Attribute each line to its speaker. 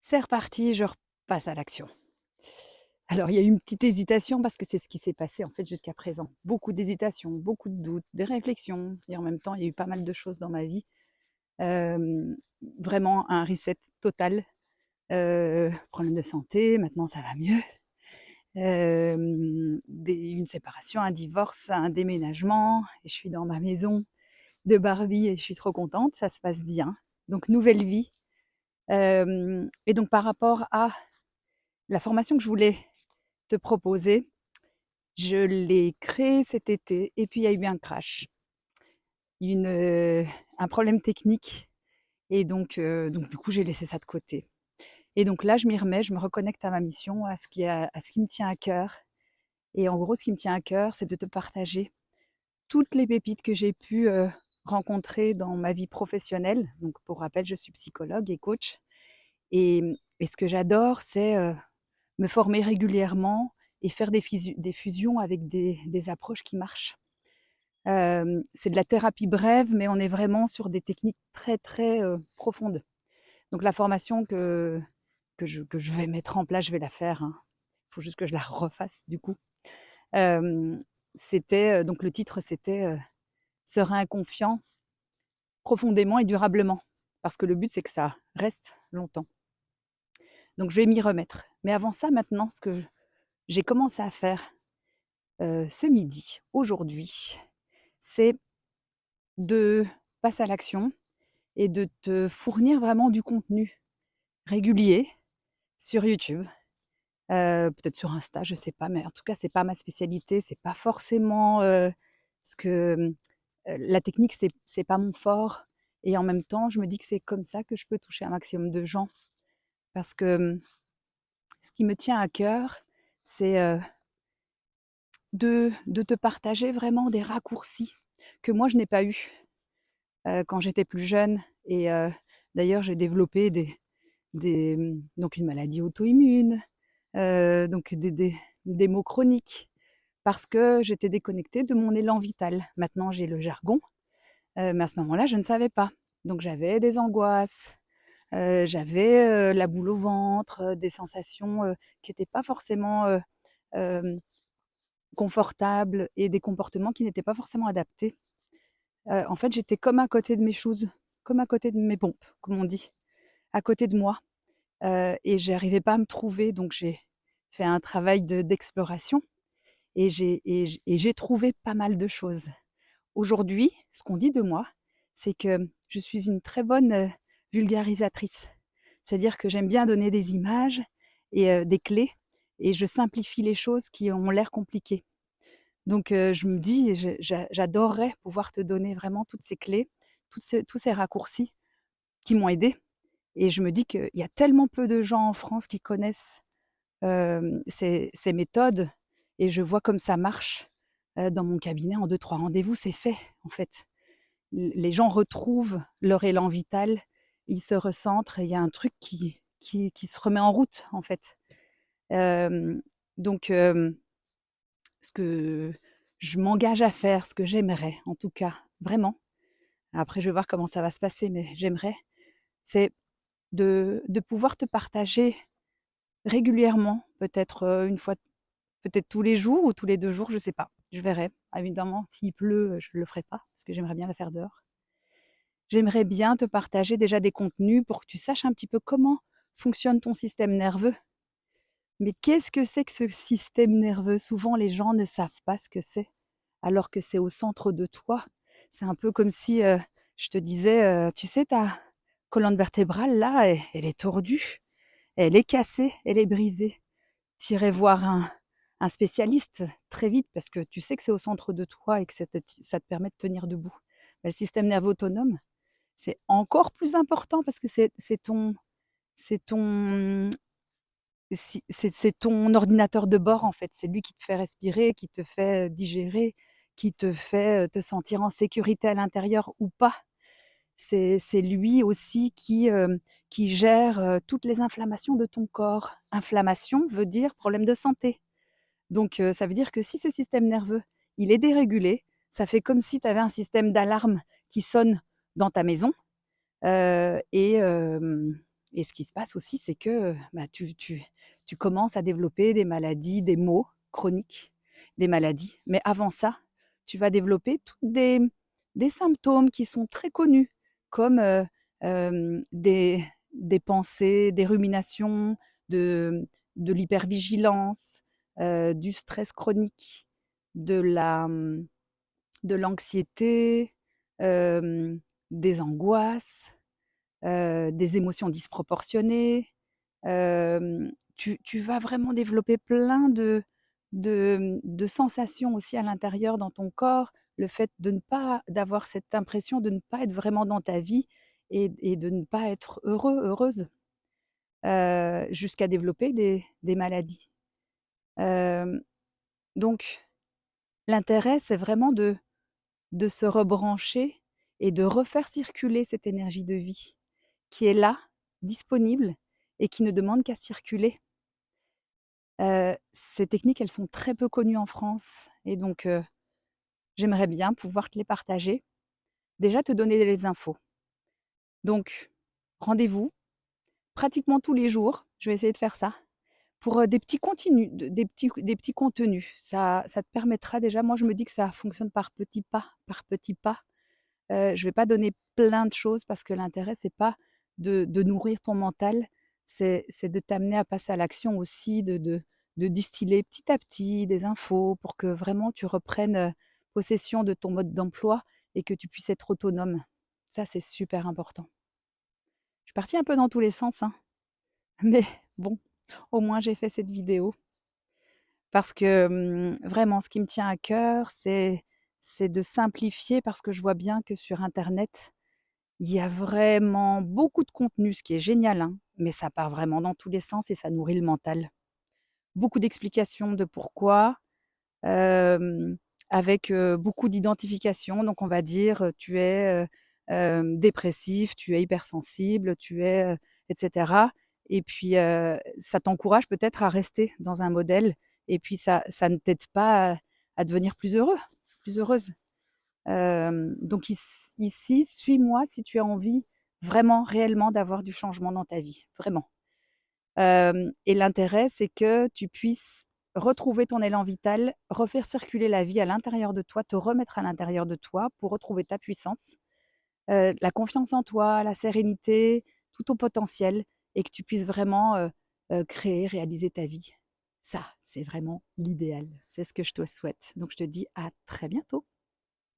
Speaker 1: C'est reparti, je repasse à l'action. Alors il y a eu une petite hésitation parce que c'est ce qui s'est passé en fait jusqu'à présent. Beaucoup d'hésitations, beaucoup de doutes, des réflexions et en même temps il y a eu pas mal de choses dans ma vie. Hem, Vraiment un reset total, problème de santé, maintenant ça va mieux. Des Une séparation, un divorce, un déménagement et je suis dans ma maison de Barbie et je suis trop contente, ça se passe bien. Donc nouvelle vie, et donc par rapport à la formation que je voulais te proposer, je l'ai créée cet été et puis il y a eu un crash, une, un problème technique et donc du coup, j'ai laissé ça de côté et donc là, je m'y remets, je me reconnecte à ma mission, à ce qui me tient à cœur et en gros, ce qui me tient à cœur, c'est de te partager toutes les pépites que j'ai pu, rencontrer dans ma vie professionnelle. Donc pour rappel, je suis psychologue et coach et ce que j'adore, c'est, me former régulièrement et faire des fusions avec des approches qui marchent. C'est de la thérapie brève, mais on est vraiment sur des techniques très, très, profondes. Donc la formation que je vais mettre en place, je vais la faire, hein. Il faut juste que je la refasse du coup. Hem, C'était, donc le titre c'était, «Serein et confiant, profondément et durablement». Parce que le but, c'est que ça reste longtemps. Donc je vais m'y remettre. Mais avant ça, maintenant, ce que j'ai commencé à faire, ce midi, aujourd'hui, c'est de passer à l'action et de te fournir vraiment du contenu régulier sur YouTube, peut-être sur Insta, je sais pas, mais en tout cas, c'est pas ma spécialité, c'est pas forcément, ce que, la technique, c'est pas mon fort et en même temps, je me dis que c'est comme ça que je peux toucher un maximum de gens parce que, ce qui me tient à cœur, c'est, de te partager vraiment des raccourcis que moi je n'ai pas eu, quand j'étais plus jeune et d'ailleurs j'ai développé donc une maladie auto-immune, donc des maux chroniques parce que j'étais déconnectée de mon élan vital. Maintenant j'ai le jargon, mais à ce moment-là je ne savais pas. Donc j'avais des angoisses, j'avais, la boule au ventre, des sensations, qui étaient pas forcément, hem, confortables et des comportements qui n'étaient pas forcément adaptés. En fait, j'étais comme à côté de mes choses, comme à côté de mes pompes, comme on dit, à côté de moi, et j'arrivais pas à me trouver donc j'ai fait un travail d'exploration et j'ai trouvé pas mal de choses. Aujourd'hui, ce qu'on dit de moi, c'est que je suis une très bonne, vulgarisatrice. C'est-à-dire que j'aime bien donner des images et des clés et je simplifie les choses qui ont l'air compliquées. Donc je me dis, j'adorerais pouvoir te donner vraiment toutes ces clés, tous ces raccourcis qui m'ont aidée et je me dis qu'il y a tellement peu de gens en France qui connaissent, ces méthodes et je vois comme ça marche, dans mon cabinet en deux trois rendez-vous, c'est fait, en fait. Les gens retrouvent leur élan vital, ils se recentrent et il y a un truc qui se remet en route, en fait. Hem, donc ce que je m'engage à faire, ce que j'aimerais en tout cas, vraiment, après je vais voir comment ça va se passer, mais j'aimerais, c'est de pouvoir te partager régulièrement, peut-être, 1 fois, peut-être tous les jours ou tous les 2 jours, je sais pas. Je verrai. Évidemment, s'il pleut, je le ferai pas parce que j'aimerais bien la faire dehors. J'aimerais bien te partager déjà des contenus pour que tu saches un petit peu comment fonctionne ton système nerveux. Mais qu'est-ce que c'est que ce système nerveux? Souvent, les gens ne savent pas ce que c'est, alors que c'est au centre de toi. C'est un peu comme si, je te disais, «Tu sais, ta colonne vertébrale là, elle est tordue, elle est cassée, elle est brisée. Tu irais voir un spécialiste très vite parce que tu sais que c'est au centre de toi et que ça te permet de tenir debout». Bah, le système nerveux autonome, c'est encore plus important parce que c'est ton c'est ton ordinateur de bord, en fait. C'est lui qui te fait respirer, qui te fait, digérer, qui te fait, te sentir en sécurité à l'intérieur ou pas. C'est lui aussi qui gère, toutes les inflammations de ton corps. Inflammation veut dire problème de santé. Donc ça veut dire que si ce système nerveux, il est dérégulé, ça fait comme si tu avais un système d'alarme qui sonne dans ta maison, heu et hem et ce qui se passe aussi, c'est que, bah, tu commences à développer des maladies, des maux chroniques, des maladies. Mais avant ça, tu vas développer toutes des symptômes qui sont très connus, comme, des pensées, des ruminations, de l'hypervigilance, du stress chronique, de la, de l'anxiété, hem, des angoisses, des émotions disproportionnées. Tu vas vraiment développer plein de sensations aussi à l'intérieur dans ton corps. Le fait de ne pas d'avoir cette impression de ne pas être vraiment dans ta vie et de ne pas être heureux, heureuse, jusqu'à développer des maladies. Hem, donc l'intérêt, c'est vraiment de se rebrancher et de refaire circuler cette énergie de vie qui est là, disponible et qui ne demande qu'à circuler. Ces techniques, elles sont très peu connues en France et donc j'aimerais bien pouvoir te les partager. Déjà te donner les infos. Donc rendez-vous pratiquement tous les jours, je vais essayer de faire ça, pour, des petits contenus, des petits contenus. Ça te permettra déjà moi je me dis que ça fonctionne par petits pas. Je vais pas donner plein de choses parce que l'intérêt, c'est pas de nourrir ton mental, c'est de t'amener à passer à l'action aussi, de distiller petit à petit des infos pour que vraiment tu reprennes, possession de ton mode d'emploi et que tu puisses être autonome. Ça, c'est super important. Je suis partie un peu dans tous les sens, hein, mais bon, au moins j'ai fait cette vidéo parce que, vraiment ce qui me tient à cœur, c'est de simplifier parce que je vois bien que sur internet, il y a vraiment beaucoup de contenu, ce qui est génial, hein, mais ça part vraiment dans tous les sens et ça nourrit le mental. Beaucoup d'explications de pourquoi, hem, avec, beaucoup d'identification. Donc on va dire, tu es, dépressif, tu es hypersensible, tu es, et cetera et puis, ça t'encourage peut-être à rester dans un modèle et puis ça ne t'aide pas à devenir plus heureux, plus heureuse. Donc ici, suis-moi si tu as envie vraiment, réellement d'avoir du changement dans ta vie, vraiment. Et l'intérêt, c'est que tu puisses retrouver ton élan vital, refaire circuler la vie à l'intérieur de toi, te remettre à l'intérieur de toi pour retrouver ta puissance, la confiance en toi, la sérénité, tout ton potentiel et que tu puisses vraiment, créer, réaliser ta vie. Ça, c'est vraiment l'idéal. C'est ce que je te souhaite. Donc je te dis à très bientôt.